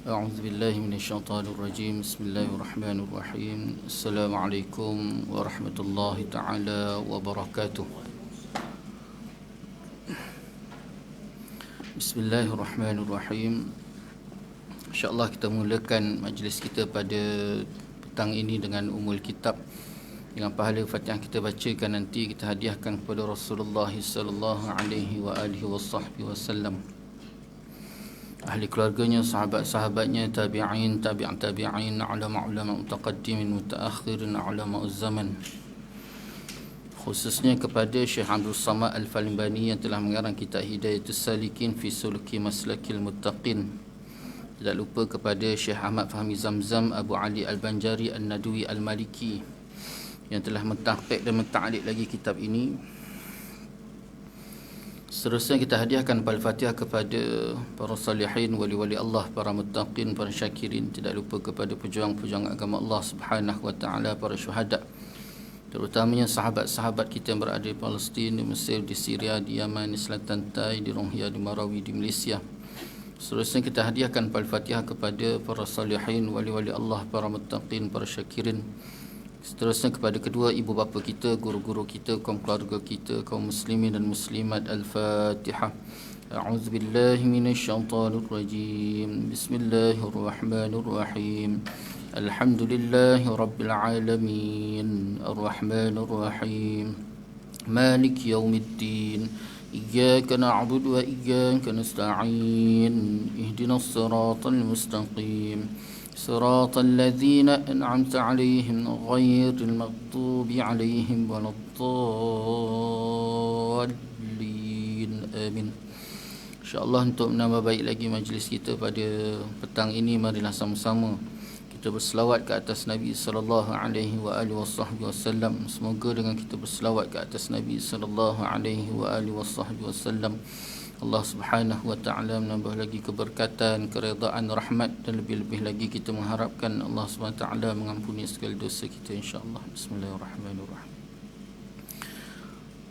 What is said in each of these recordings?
أعوذ بالله من الشيطان الرجيم. بسم الله الرحمن الرحيم. السلام عليكم ورحمة الله تعالى وبركاته. بسم الله الرحمن الرحيم. InsyaAllah kita mulakan majlis kita pada petang ini dengan umul kitab, dengan pahala Fatihah kita bacakan nanti kita hadiahkan kepada Rasulullah sallallahu alaihi wa alihi wasallam, ahli keluarganya, sahabat-sahabatnya, tabi'in, tabi'in, ulama mutaqaddimin, mutaakhirin, ulama zaman, khususnya kepada Syekh Abdul Samad Al-Falimbani yang telah mengarang kitab Hidayatus Salikin fi Suluki Maslakil Muttaqin. Tidak lupa kepada Syekh Ahmad Fahmi Zamzam Abu Ali Al-Banjari Al-Nadwi Al-Maliki yang telah mentahqiq dan menta'liq lagi kitab ini. Seterusnya kita hadiahkan Al-Fatihah kepada para salihin, wali-wali Allah, para muttaqin, para syakirin. Tidak lupa kepada pejuang-pejuang agama Allah Subhanahu wa taala, para syuhada, terutamanya sahabat-sahabat kita yang berada di Palestin, di Mesir, di Syria, di Yaman, di Selatan Tai, di Rohingya, di Marawi, di Malaysia. Seterusnya kita hadiahkan Al-Fatihah kepada para salihin, wali-wali Allah, para muttaqin, para syakirin. Seterusnya kepada kedua ibu bapa kita, guru-guru kita, kaum keluarga kita, kaum muslimin dan muslimat. Al-Fatihah. A'udzu billahi minasyaitonir rajim. Bismillahirrahmanirrahim. Alhamdulillahi rabbil alamin. Arrahmanir rahim. Maliki yaumiddin. إياك نعبد وإياك نستعين اهدنا الصراط المستقيم صراط الذين أنعمت عليهم غير المغضوب عليهم ولا الضالين آمين. InsyaAllah untuk menambah baik lagi majlis kita pada petang ini, marilah sama-sama kita berselawat ke atas Nabi sallallahu alaihi wa alihi wasallam. Semoga dengan kita berselawat ke atas Nabi sallallahu alaihi wa alihi wasallam, Allah Subhanahu wa taala menambah lagi keberkatan, keredaan, rahmat, dan lebih-lebih lagi kita mengharapkan Allah Subhanahu wa taala mengampuni segala dosa kita insya-Allah. Bismillahirrahmanirrahim.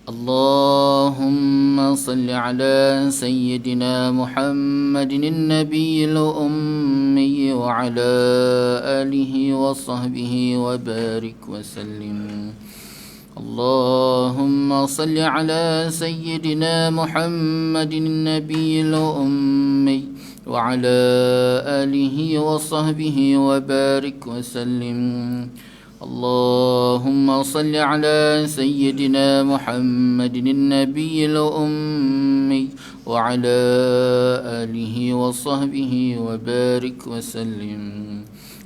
اللهم صل على سيدنا محمد النبي الأمي وعلى آله وصحبه وبارك وسلم. اللهم صل على سيدنا محمد النبي الأمي وعلى آله وصحبه وبارك وسلم. اللهم صل على سيدنا محمد النبي الأمي وعلى آله وصحبه وبارك وسلم.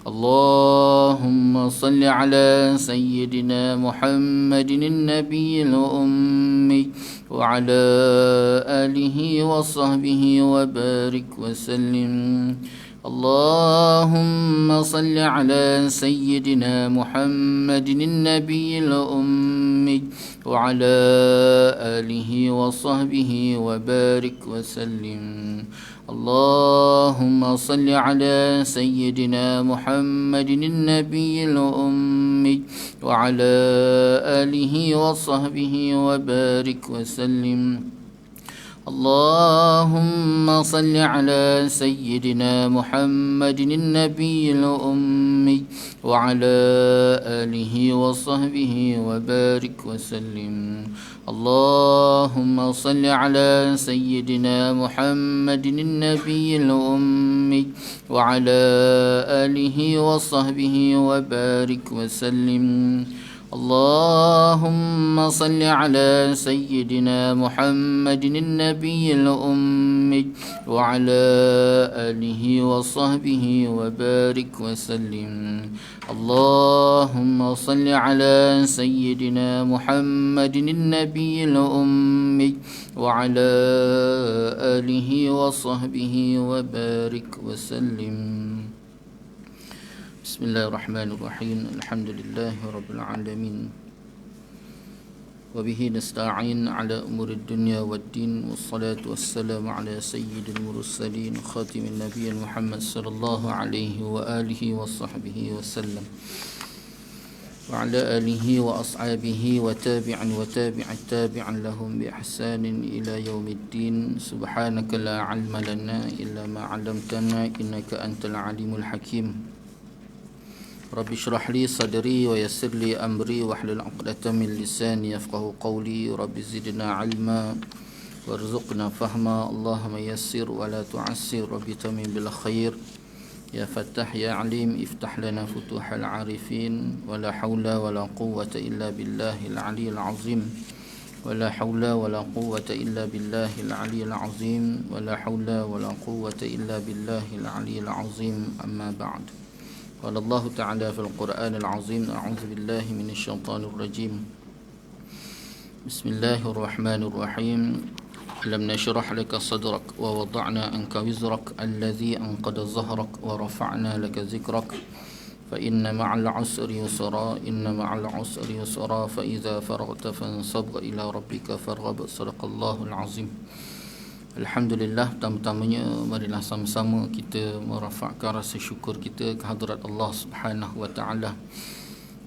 اللهم صل على سيدنا محمد النبي الأمي وعلى آله وصحبه وبارك وسلم. اللهم صل على سيدنا محمد النبي الأمي وعلى آله وصحبه وبارك وسلم. اللهم صل على سيدنا محمد النبي الأمي وعلى آله وصحبه وبارك وسلم. اللهم صل على سيدنا محمد النبي الأمي وعلى آله وصحبه وبارك وسلم. اللهم صل على سيدنا محمد النبي الأمي وعلى آله وصحبه وبارك وسلم. اللهم صل على سيدنا محمد النبي الأمي وعلى آله وصحبه وبارك وسلم. اللهم صل على سيدنا محمد النبي الأمي وعلى آله وصحبه وبارك وسلم. بسم الله الرحمن الرحيم. الحمد لله رب العالمين وبه نستعين على أمور الدنيا والدين، والصلاة والسلام على سيد المرسلين خاتم النبي محمد صلى الله عليه وآله وصحبه وسلم. وعلى آله وأصحابه وتابع التابع لهم بإحسان إلى يوم الدين. سبحانك لا علم لنا إلا ما علمتنا إنك أنت العليم الحكيم. رب اشرح لي صدري ويسر لي أمري واحلل عقدة من لساني يفقه قولي. رب زدنا علما وارزقنا فهما. اللهم يسر ولا تعسر. رب تمم بالخير. يا فتاح يا عليم افتح لنا فتوح العارفين. ولا حول ولا قوة إلا بالله العلي العظيم. ولا حول ولا قوة إلا بالله العلي العظيم. ولا حول ولا قوة إلا بالله العلي العظيم. أما بعد. قال الله تعالى في القرآن العظيم: أعوذ بالله من الشيطان الرجيم. بسم الله الرحمن الرحيم. ألم نشرح لك صدرك ووضعنا عنك وزرك الذي أنقض ظهرك ورفعنا لك ذكرك فإن مع العسر يسرا إن مع العسر يسرا فإذا فرغت فانصب إلى ربك فارغب. صدق الله العظيم. Alhamdulillah, pertama-tamanya marilah sama-sama kita merafakkan rasa syukur kita ke hadirat Allah Subhanahu wa taala.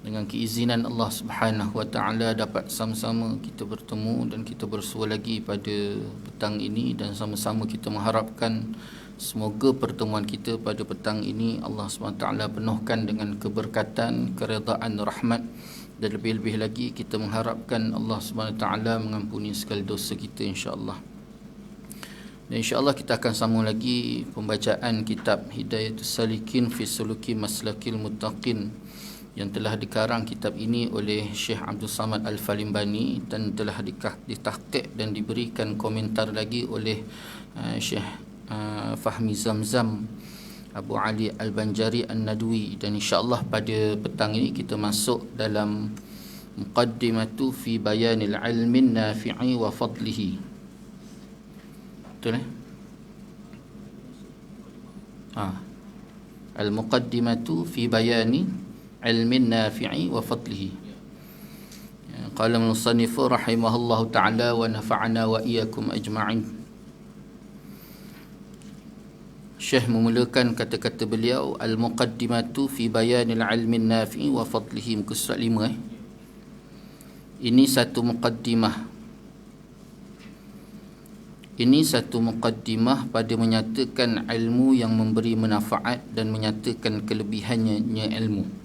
Dengan keizinan Allah Subhanahu wa taala dapat sama-sama kita bertemu dan kita bersua lagi pada petang ini, dan sama-sama kita mengharapkan semoga pertemuan kita pada petang ini Allah Subhanahu wa taala penuhkan dengan keberkatan, keredaan, rahmat, dan lebih-lebih lagi kita mengharapkan Allah Subhanahu wa taala mengampuni segala dosa kita insya-Allah. Dan insya-Allah kita akan sambung lagi pembacaan kitab Hidayatus Salikin fi Suluki Maslakil Muttaqin yang telah dikarang kitab ini oleh Syekh Abdul Samad Al-Falimbani dan telah ditahqiq dan diberikan komentar lagi oleh Syekh Fahmi Zamzam Abu Ali Al-Banjari An-Nadwi. Dan insya-Allah pada petang ini kita masuk dalam Muqaddimatu fi Bayanil Ilmin Nafi'i wa Fadlihi. Betul Al-Muqaddimatu fi Bayani Ilmin Nafi'i wa Fadlihi. Qala al-musannif rahimahullahu ta'ala wa nafa'ana wa iyyakum ajma'in. Syekh memulakan kata-kata beliau, Al-Muqaddimatu fi Bayanil Ilmin Nafi'i wa Fadlihi, muka surat 5. Ini satu muqaddimah. Ini satu muqaddimah pada menyatakan ilmu yang memberi manfaat dan menyatakan kelebihannya ilmu.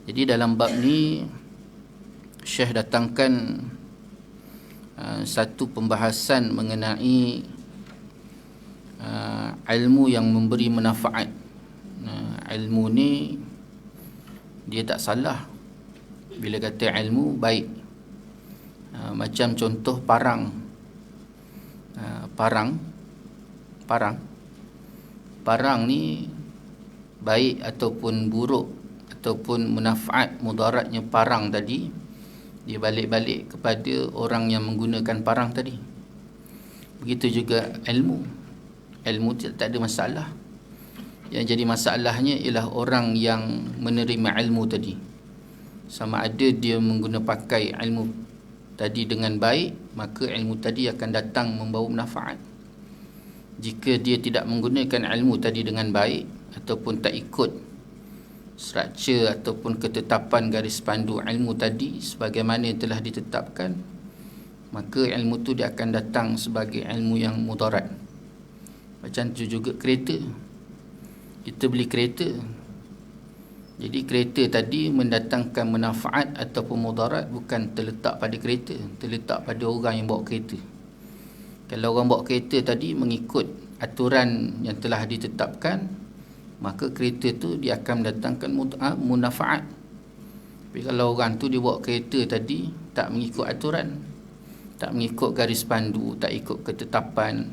Jadi dalam bab ni Syekh datangkan satu pembahasan mengenai ilmu yang memberi manfaat. Ilmu ni dia tak salah bila kata ilmu baik. Macam contoh parang ni baik ataupun buruk ataupun manfaat mudaratnya parang tadi, dia balik-balik kepada orang yang menggunakan parang tadi. Begitu juga ilmu tak ada masalah. Yang jadi masalahnya ialah orang yang menerima ilmu tadi, sama ada dia pakai ilmu tadi dengan baik, maka ilmu tadi akan datang membawa manfaat. Jika dia tidak menggunakan ilmu tadi dengan baik ataupun tak ikut struktur ataupun ketetapan garis pandu ilmu tadi sebagaimana yang telah ditetapkan, maka ilmu tu dia akan datang sebagai ilmu yang mudarat. Macam tu juga kereta. Kita beli kereta, jadi kereta tadi mendatangkan manfaat ataupun mudarat bukan terletak pada kereta, terletak pada orang yang bawa kereta. Kalau orang bawa kereta tadi mengikut aturan yang telah ditetapkan, maka kereta tu dia akan mendatangkan manfaat. Tapi kalau orang tu dia bawa kereta tadi tak mengikut aturan, tak mengikut garis pandu, tak ikut ketetapan,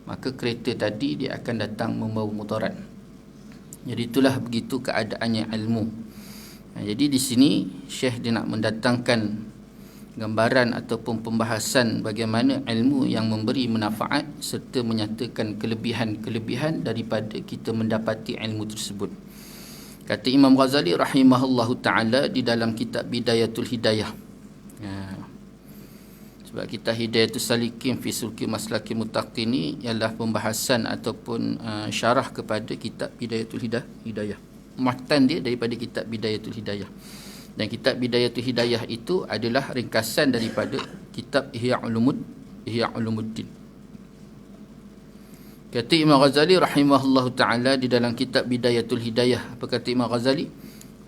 maka kereta tadi dia akan datang membawa mudarat. Jadi itulah begitu keadaannya ilmu. Jadi di sini Syekh dia nak mendatangkan gambaran ataupun pembahasan bagaimana ilmu yang memberi manfaat serta menyatakan kelebihan-kelebihan daripada kita mendapati ilmu tersebut. Kata Imam Ghazali rahimahullahu ta'ala di dalam kitab Bidayatul Hidayah. Sebab kita Hidayatul Salikin fi Sulki Maslakil Muttaqin ini ialah pembahasan ataupun syarah kepada kitab Bidayatul Hidayah. matan dia daripada kitab Bidayatul Hidayah. Dan kitab Bidayatul Hidayah itu adalah ringkasan daripada kitab Ihya Ulumuddin. Kata Imam Ghazali rahimahullahu ta'ala di dalam kitab Bidayatul Hidayah, apa kata Imam Ghazali?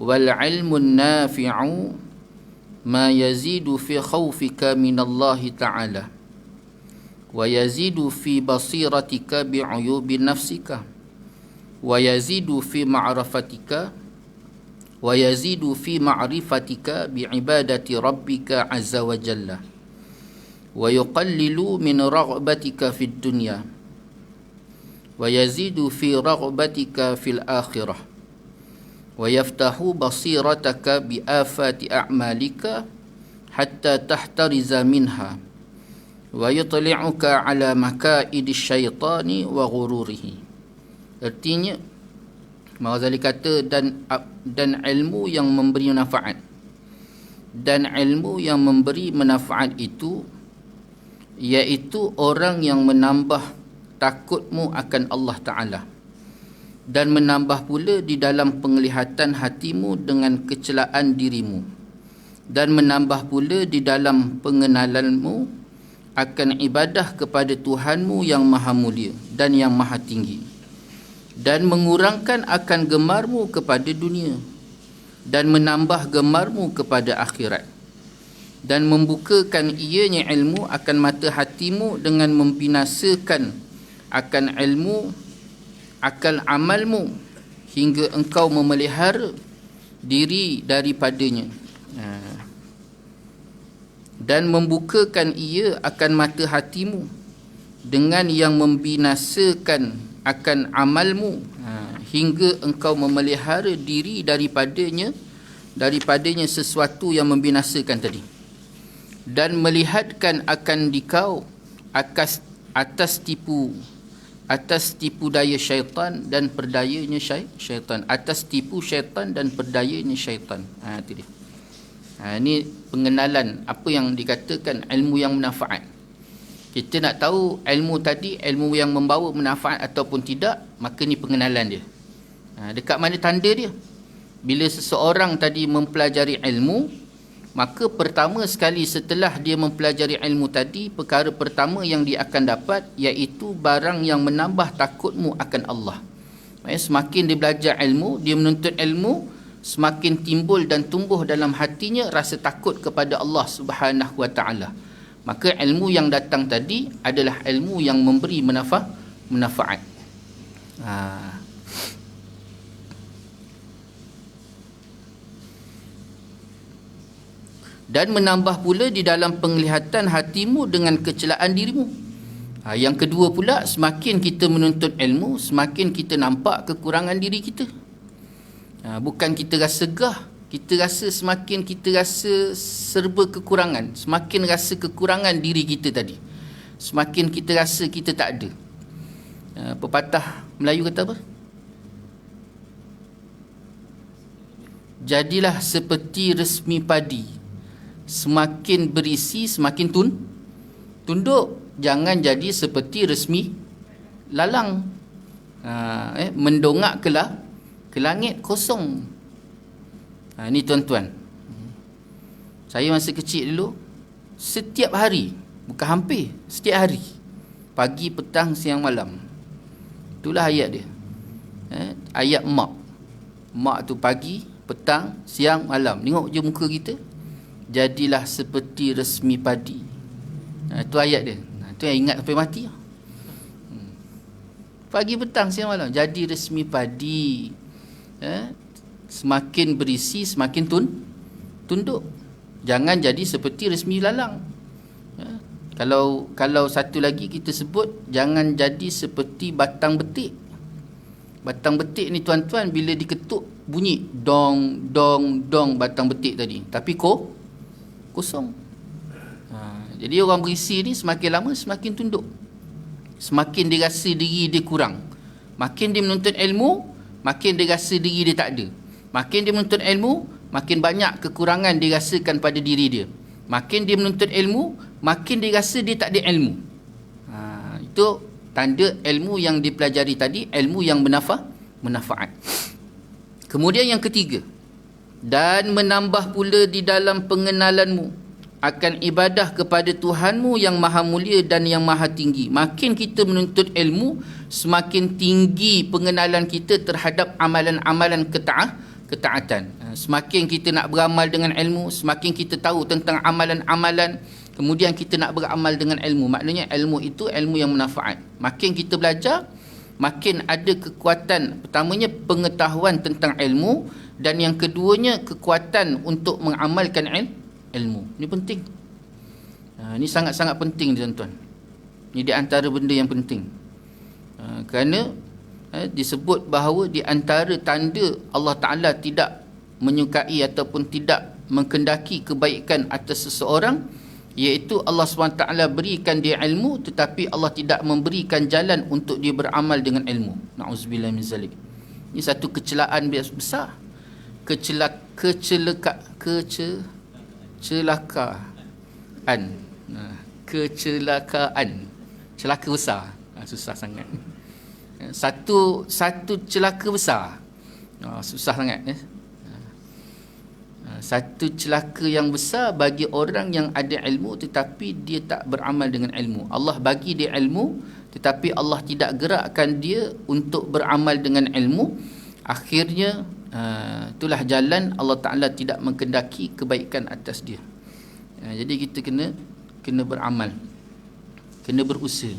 Wal ilmun nafi'u ma yazidu fi khawfika minallahi ta'ala wa yazidu fi basiratika bi'uyubi nafsika wa yazidu fi ma'rifatika wa yazidu fi ma'rifatika bi'ibadati rabbika azza wa jalla wa yuqallilu min raghbatika fid dunya wa yazidu fi raghbatika fil akhirah wa yaftahu basirataka bi afati a'malika hatta tahtariza minha wa yutli'uka ala makaidi syaitani wa ghururihi. Artinya Ghazali kata dan ilmu yang memberi manfaat, dan ilmu yang memberi manfaat itu iaitu orang yang menambah takutmu akan Allah Ta'ala dan menambah pula di dalam penglihatan hatimu dengan kecelaan dirimu, dan menambah pula di dalam pengenalanmu akan ibadah kepada Tuhanmu yang maha mulia dan yang maha tinggi, dan mengurangkan akan gemarmu kepada dunia dan menambah gemarmu kepada akhirat, dan membukakan ianya ilmu akan mata hatimu dengan membinasakan akan ilmu akal amalmu hingga engkau memelihara diri daripadanya, dan membukakan ia akan mata hatimu dengan yang membinasakan akan amalmu hingga engkau memelihara diri daripadanya sesuatu yang membinasakan tadi, dan melihatkan akan dikau atas tipu daya syaitan dan perdayanya syaitan, atas tipu syaitan dan perdayanya syaitan. Itu dia. Ini pengenalan apa yang dikatakan ilmu yang manfaat. Kita nak tahu ilmu tadi, ilmu yang membawa manfaat ataupun tidak, maka ni pengenalan dia. Dekat mana tanda dia? Bila seseorang tadi mempelajari ilmu, maka pertama sekali setelah dia mempelajari ilmu tadi, perkara pertama yang dia akan dapat iaitu barang yang menambah takutmu akan Allah. Semakin dia belajar ilmu, dia menuntut ilmu, semakin timbul dan tumbuh dalam hatinya rasa takut kepada Allah Subhanahu wa ta'ala. Maka ilmu yang datang tadi adalah ilmu yang memberi manfaat. Dan menambah pula di dalam penglihatan hatimu dengan kecelaan dirimu. Yang kedua pula, semakin kita menuntut ilmu, semakin kita nampak kekurangan diri kita. Bukan kita rasa gah, kita rasa semakin kita rasa serba kekurangan, semakin rasa kekurangan diri kita tadi, semakin kita rasa kita tak ada. Pepatah Melayu kata apa? Jadilah seperti resmi padi, semakin berisi semakin tunduk. Jangan jadi seperti resmi lalang, mendongak ke langit kosong. Ni tuan-tuan, saya masa kecil dulu, setiap hari, bukan hampir, setiap hari, pagi, petang, siang, malam. Itulah ayat dia. Ayat mak tu pagi, petang, siang, malam. Tengok je muka kita, jadilah seperti resmi padi. Itu ayat dia. Itu yang ingat sampai mati. Pagi, petang, siang, malam, jadi resmi padi. Semakin berisi semakin tunduk. Jangan jadi seperti resmi lalang. Kalau satu lagi kita sebut, jangan jadi seperti batang betik. Batang betik ni tuan-tuan, bila diketuk bunyi dong dong dong batang betik tadi, tapi kosong. Jadi orang berisi ni semakin lama semakin tunduk, semakin dia rasa diri dia kurang. Makin dia menuntut ilmu, makin dia rasa diri dia tak ada. Makin dia menuntut ilmu, makin banyak kekurangan dia rasakan pada diri dia. Makin dia menuntut ilmu, makin dia rasa dia tak ada ilmu. Itu tanda ilmu yang dipelajari tadi, ilmu yang manfaat. Kemudian yang ketiga, dan menambah pula di dalam pengenalanmu akan ibadah kepada Tuhanmu yang maha mulia dan yang maha tinggi. Makin kita menuntut ilmu, semakin tinggi pengenalan kita terhadap amalan-amalan ketaatan. Semakin kita nak beramal dengan ilmu, semakin kita tahu tentang amalan-amalan, kemudian kita nak beramal dengan ilmu. Maknanya ilmu itu ilmu yang manfaat. Makin kita belajar, makin ada kekuatan. Pertamanya pengetahuan tentang ilmu, dan yang keduanya kekuatan untuk mengamalkan ilmu. Ini penting. Ini sangat-sangat penting, tuan-tuan. Ini di antara benda yang penting. Kerana disebut bahawa di antara tanda Allah Ta'ala tidak menyukai ataupun tidak mengkendaki kebaikan atas seseorang, iaitu Allah SWT berikan dia ilmu, tetapi Allah tidak memberikan jalan untuk dia beramal dengan ilmu. Na'udzubillah min zalik. Ini satu kecelakaan besar. Kecelakaan. Celaka besar. Susah sangat. Satu celaka besar. Susah sangat. Satu celaka yang besar bagi orang yang ada ilmu tetapi dia tak beramal dengan ilmu. Allah bagi dia ilmu tetapi Allah tidak gerakkan dia untuk beramal dengan ilmu. Akhirnya itulah jalan Allah Ta'ala tidak mengkendaki kebaikan atas dia. Jadi kita kena beramal, kena berusaha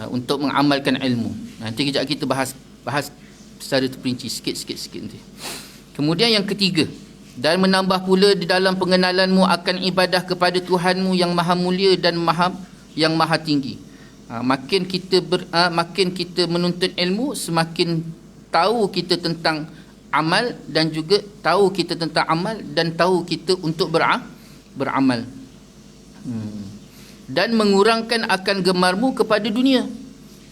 untuk mengamalkan ilmu. Nanti kejap kita bahas secara terperinci sikit nanti. Kemudian yang ketiga, dan menambah pula di dalam pengenalanmu akan ibadah kepada Tuhanmu yang maha mulia dan yang maha tinggi. Makin kita menuntut ilmu, semakin tahu kita tentang amal, dan juga tahu kita tentang amal, dan tahu kita untuk beramal. Dan mengurangkan akan gemarmu kepada dunia.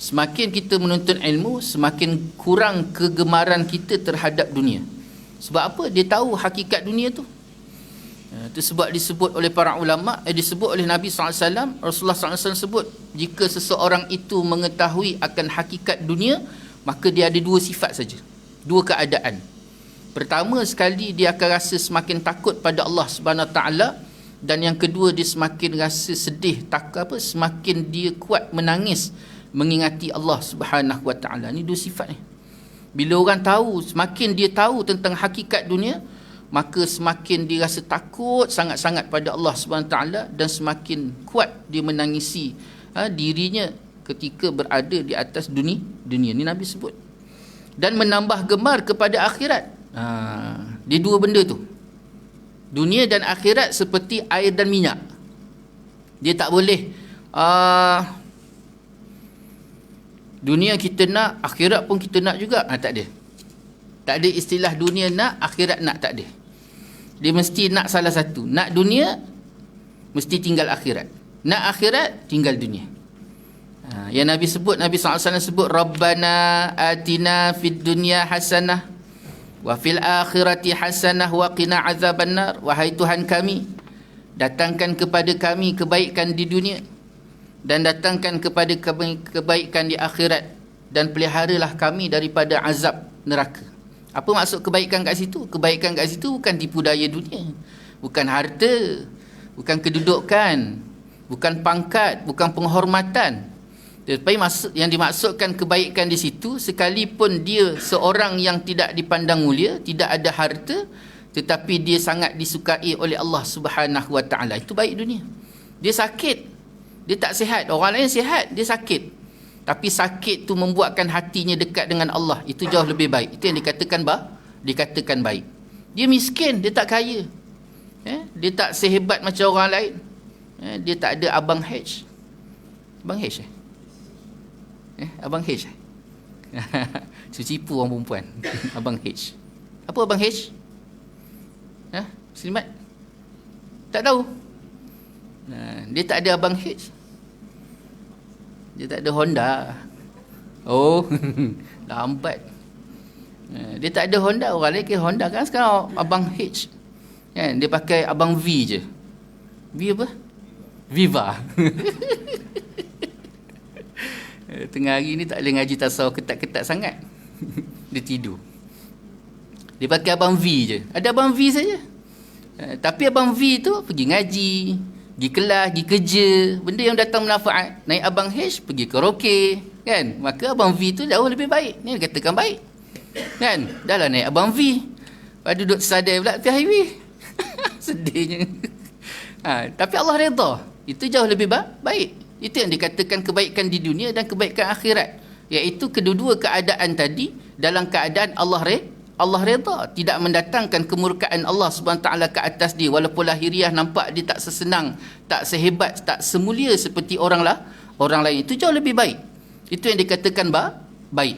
Semakin kita menuntut ilmu, semakin kurang kegemaran kita terhadap dunia. Sebab apa? Dia tahu hakikat dunia tu. Itu sebab disebut oleh para ulama, disebut oleh Nabi SAW, Rasulullah SAW sebut, jika seseorang itu mengetahui akan hakikat dunia, maka dia ada dua sifat saja, dua keadaan. Pertama sekali, dia akan rasa semakin takut pada Allah Subhanahu Wa Taala, dan yang kedua, dia semakin rasa sedih, semakin dia kuat menangis mengingati Allah Subhanahu Wa Taala. Ini dua sifat ni. Bila orang tahu, semakin dia tahu tentang hakikat dunia, maka semakin dia rasa takut sangat-sangat pada Allah Subhanahu Wa Taala, dan semakin kuat dia menangisi dirinya ketika berada di atas dunia. Ini Nabi sebut. Dan menambah gemar kepada akhirat. Dia dua benda tu. Dunia dan akhirat seperti air dan minyak. Dia tak boleh dunia kita nak, akhirat pun kita nak juga. Tak ada. Tak ada istilah dunia nak, akhirat nak, tak ada. Dia mesti nak salah satu. Nak dunia, mesti tinggal akhirat. Nak akhirat, tinggal dunia. Yang Nabi sebut, Nabi SAW sebut, Rabbana atina fid dunya hasanah wa fil akhirati hasanah wa qina azaban nar. Wahai Tuhan kami, datangkan kepada kami kebaikan di dunia, dan datangkan kepada kami kebaikan di akhirat, dan peliharalah kami daripada azab neraka. Apa maksud kebaikan kat situ? Kebaikan kat situ bukan tipu daya dunia, bukan harta, bukan kedudukan, bukan pangkat, bukan penghormatan. Tetapi yang dimaksudkan kebaikan di situ, sekalipun dia seorang yang tidak dipandang mulia, tidak ada harta, tetapi dia sangat disukai oleh Allah Subhanahu Wa Taala, itu baik dunia. Dia sakit, dia tak sihat, orang lain sihat, dia sakit, tapi sakit tu membuatkan hatinya dekat dengan Allah, itu jauh lebih baik. Itu yang dikatakan baik. Dia miskin, dia tak kaya, dia tak sehebat macam orang lain, dia tak ada abang H. Abang H Abang H Cipu orang perempuan. Abang H. Apa Abang H? Selimat? Tak tahu. Dia tak ada Abang H. Dia tak ada Honda. Oh, lambat. Dia tak ada Honda. Orang lain ke Honda kan sekarang Abang H. Dia pakai Abang V je. V apa? Viva. Tengah hari ni tak boleh ngaji tasawuf ketat-ketat sangat. Dia tidur. Dia pakai abang V je. Ada abang V saja. Tapi abang V tu pergi ngaji, pergi kelas, pergi kerja, benda yang datang manfaat. Naik abang H pergi karaoke, kan? Maka abang V tu jauh lebih baik. Ni katakan baik. Kan? Dah lah naik abang V. Lepas duduk tersadai pula tepi highway. Sedihnya. Tapi Allah redha. Itu jauh lebih baik. Itu yang dikatakan kebaikan di dunia dan kebaikan akhirat. Iaitu kedua-dua keadaan tadi dalam keadaan Allah redha, tidak mendatangkan kemurkaan Allah SWT ke atas dia, walaupun lahiriah nampak dia tak sesenang, tak sehebat, tak semulia seperti orang lain. Itu jauh lebih baik. Itu yang dikatakan baik.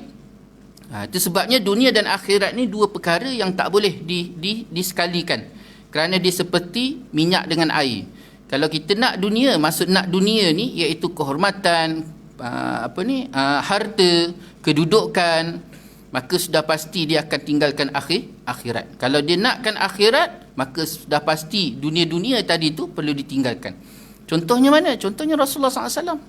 Itu sebabnya dunia dan akhirat ni dua perkara yang tak boleh disekalikan, kerana dia seperti minyak dengan air. Kalau kita nak dunia, maksud nak dunia ni iaitu kehormatan, harta, kedudukan, maka sudah pasti dia akan tinggalkan akhirat. Kalau dia nakkan akhirat, maka sudah pasti dunia-dunia tadi tu perlu ditinggalkan. Contohnya mana? Contohnya Rasulullah SAW.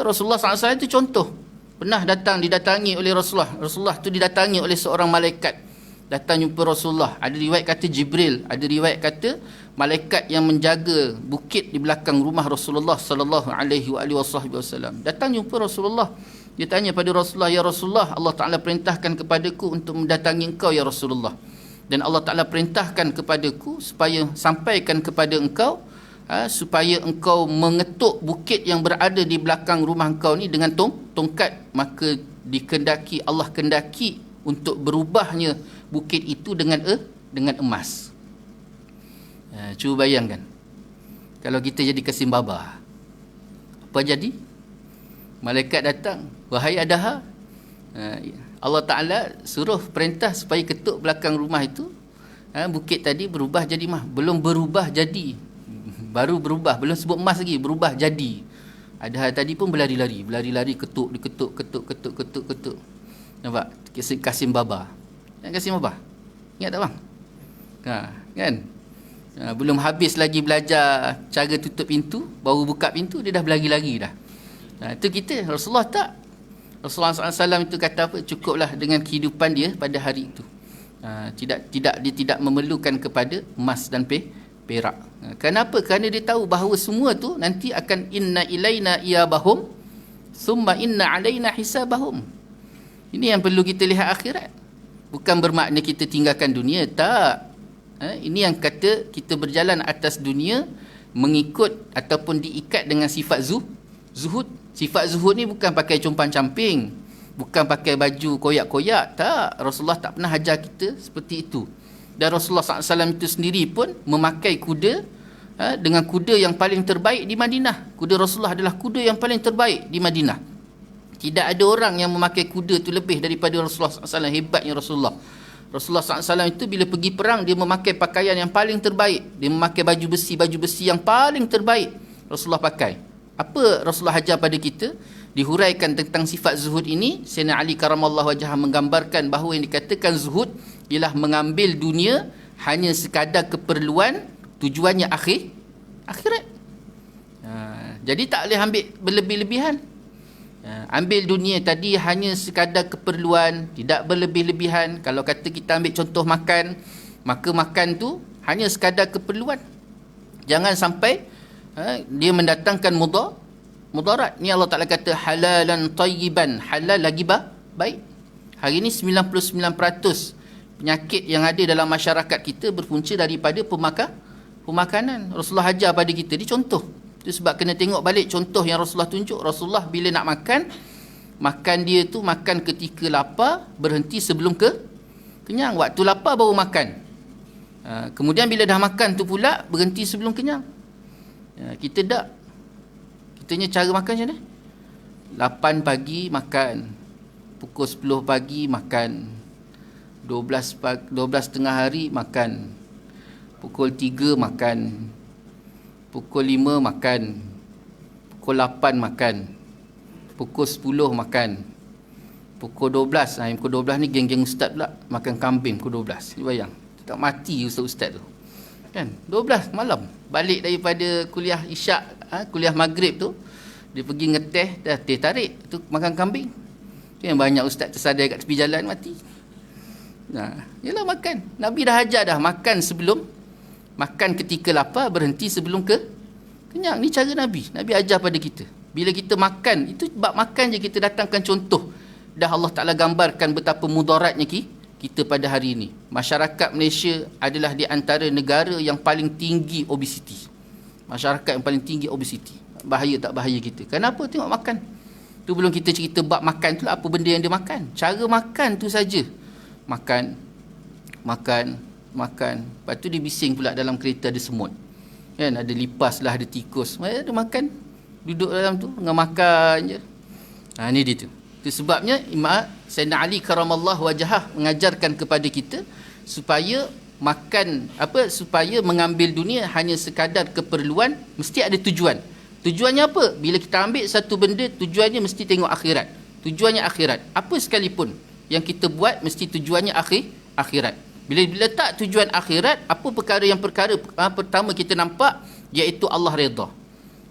Rasulullah SAW itu contoh. Pernah didatangi oleh Rasulullah. Rasulullah tu didatangi oleh seorang malaikat. Datang jumpa Rasulullah. Ada riwayat kata Jibril, ada riwayat kata malaikat yang menjaga bukit di belakang rumah Rasulullah sallallahu alaihi wasallam. Datang jumpa Rasulullah. Dia tanya pada Rasulullah, "Ya Rasulullah, Allah Ta'ala perintahkan kepadaku untuk mendatangi engkau, ya Rasulullah. Dan Allah Ta'ala perintahkan kepadaku supaya sampaikan kepada engkau, supaya engkau mengetuk bukit yang berada di belakang rumah engkau ni dengan tongkat. Maka Allah kendaki untuk berubahnya bukit itu dengan emas." Cuba bayangkan, kalau kita jadi Kasim Baba, apa jadi? Malaikat datang, "Wahai Adaha, Allah Ta'ala suruh perintah supaya ketuk belakang rumah itu, bukit tadi berubah jadi emas." Belum berubah jadi, baru berubah, belum sebut emas lagi, berubah jadi. Adaha tadi pun berlari-lari, ketuk. Nampak? Kasim Baba. Kasim Baba, ingat tak bang? Kan? Belum habis lagi belajar cara tutup pintu, baru buka pintu dia dah berlari-lari dah. Itu kita. Rasulullah tak. Rasulullah SAW itu kata apa? Cukuplah dengan kehidupan dia pada hari itu. Dia tidak memerlukan kepada emas dan perak. Kenapa? Kerana dia tahu bahawa semua tu nanti akan inna ilaina iyabahum summa inna alaina hisabahum. Ini yang perlu kita lihat akhirat. Bukan bermakna kita tinggalkan dunia, tak. Ini yang kata kita berjalan atas dunia mengikut ataupun diikat dengan sifat zuhud. Sifat zuhud ni bukan pakai compang-camping, bukan pakai baju koyak-koyak, tak. Rasulullah tak pernah ajar kita seperti itu. Dan Rasulullah SAW itu sendiri pun memakai kuda, dengan kuda yang paling terbaik di Madinah. Kuda Rasulullah adalah kuda yang paling terbaik di Madinah. Tidak ada orang yang memakai kuda tu lebih daripada Rasulullah SAW. Hebatnya Rasulullah SAW itu bila pergi perang, dia memakai pakaian yang paling terbaik. Dia memakai baju besi yang paling terbaik Rasulullah pakai. Apa Rasulullah ajar pada kita? Dihuraikan tentang sifat zuhud ini. Sayyidina Ali karamallahu wajhah menggambarkan bahawa yang dikatakan zuhud ialah mengambil dunia hanya sekadar keperluan, tujuannya akhirat. Jadi tak boleh ambil berlebih-lebihan. Ambil dunia tadi hanya sekadar keperluan, tidak berlebih-lebihan. Kalau kata kita ambil contoh makan, maka makan tu hanya sekadar keperluan. Jangan sampai dia mendatangkan mudarat. Ni Allah Ta'ala kata halalan tayyiban, halal lagi baik. Hari ni 99% penyakit yang ada dalam masyarakat kita berpunca daripada pemakanan. Rasulullah ajar pada kita, dia contoh. Itu sebab kena tengok balik contoh yang Rasulullah tunjuk. Rasulullah bila nak makan dia tu makan ketika lapar, berhenti sebelum kenyang. Waktu lapar baru makan. Kemudian bila dah makan tu pula berhenti sebelum kenyang. Kita tak. Kitanya cara makan macam mana? 8 pagi makan, pukul 10 pagi makan, 12 tengah hari makan, pukul 3 makan, pukul 5 makan, pukul 8 makan, pukul 10 makan, pukul 12. Pukul 12 ni geng-geng ustaz pula makan kambing pukul 12. Bayang, tak mati ustaz tu. Kan? 12 malam balik daripada kuliah isyak, kuliah maghrib tu, dia pergi ngeteh, dah teh tarik tu makan kambing. Tu yang banyak ustaz tersadai kat tepi jalan mati. Yalah makan. Nabi dah ajar dah makan sebelum, makan ketika lapar, berhenti sebelum kenyang. Ni cara Nabi. Nabi ajar pada kita. Bila kita makan, itu bab makan je kita datangkan contoh. Dah Allah Ta'ala gambarkan betapa mudaratnya kita pada hari ini. Masyarakat Malaysia adalah di antara negara yang paling tinggi obesiti. Masyarakat yang paling tinggi obesiti. Bahaya tak bahaya kita? Kenapa? Tengok makan. Tu belum kita cerita bab makan tu lah, apa benda yang dia makan. Cara makan tu saja. Makan. Lepas tu dia bising pula dalam kereta ada semut. Kan? Ada lipas lah, ada tikus. Dia makan. Duduk dalam tu, dengan makan je. Ni dia tu. Itu sebabnya Imam Sayyidina Ali karamallahu wajhah mengajarkan kepada kita supaya makan, supaya mengambil dunia hanya sekadar keperluan, mesti ada tujuan. Tujuannya apa? Bila kita ambil satu benda, tujuannya mesti tengok akhirat. Tujuannya akhirat. Apa sekalipun yang kita buat, mesti tujuannya akhirat. Bila letak tujuan akhirat, apa perkara pertama kita nampak, iaitu Allah redha.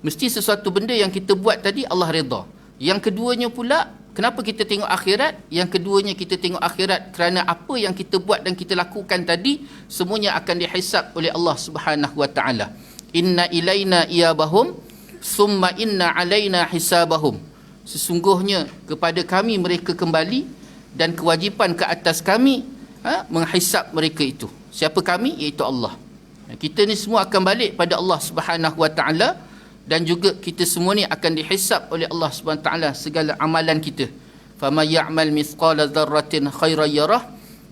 Mesti sesuatu benda yang kita buat tadi Allah redha. Yang keduanya pula, kenapa kita tengok akhirat? Yang keduanya kita tengok akhirat kerana apa yang kita buat dan kita lakukan tadi semuanya akan dihisab oleh Allah Subhanahu wa taala. Inna ilaina iyabahum summa inna alaina hisabahum. Sesungguhnya kepada kami mereka kembali dan kewajipan ke atas kami menghisab mereka itu. Siapa kami? Iaitu Allah. Kita ni semua akan balik pada Allah Subhanahu wa taala. Dan juga kita semua ni akan dihisab oleh Allah Subhanahu Wa Taala segala amalan kita. Faman ya'mal mithqala dzarratin khairan yarah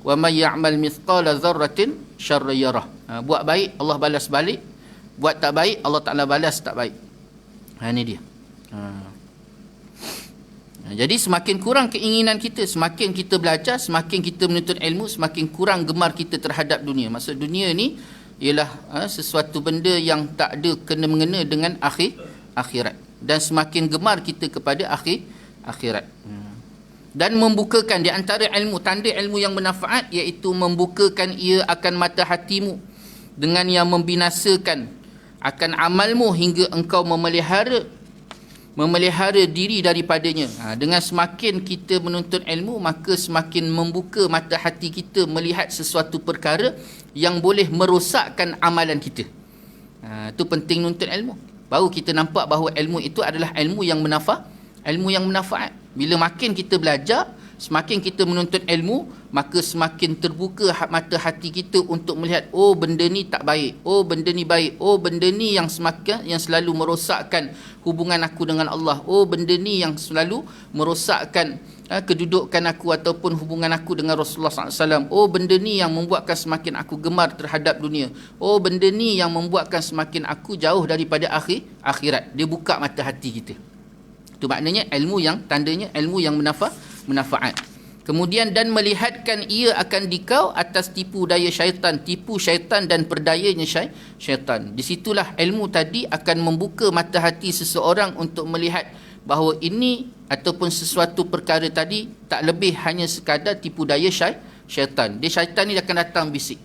wa man ya'mal mithqala dzarratin syarran yarah. Buat baik Allah balas balik, buat tak baik Allah Taala balas tak baik. Ni dia. Jadi semakin kurang keinginan kita, semakin kita belajar, semakin kita menuntut ilmu, semakin kurang gemar kita terhadap dunia. Maksud dunia ni ialah sesuatu benda yang tak ada kena-mengena dengan akhirat, dan semakin gemar kita kepada akhirat. Dan membukakan di antara ilmu, tanda ilmu yang bermanfaat, iaitu membukakan ia akan mata hatimu dengan yang membinasakan akan amalmu hingga engkau memelihara diri daripadanya. Dengan semakin kita menuntut ilmu, maka semakin membuka mata hati kita melihat sesuatu perkara yang boleh merosakkan amalan kita. Itu penting menuntut ilmu. Baru kita nampak bahawa ilmu itu adalah ilmu yang bermanfaat. Bila makin kita belajar, semakin kita menuntut ilmu, maka semakin terbuka mata hati kita untuk melihat, oh benda ni tak baik, oh benda ni baik, oh benda ni yang selalu merosakkan hubungan aku dengan Allah, oh benda ni yang selalu merosakkan kedudukan aku ataupun hubungan aku dengan Rasulullah SAW. Oh benda ni yang membuatkan semakin aku gemar terhadap dunia. Oh benda ni yang membuatkan semakin aku jauh daripada akhirat. Dia buka mata hati kita. Itu maknanya ilmu yang, tandanya ilmu yang bermanfaat. Kemudian dan melihatkan ia akan dikau atas tipu daya syaitan, tipu syaitan dan perdayanya syaitan. Di situlah ilmu tadi akan membuka mata hati seseorang untuk melihat bahawa ini ataupun sesuatu perkara tadi tak lebih hanya sekadar tipu daya syaitan. Syaitan ni dia akan datang bisik.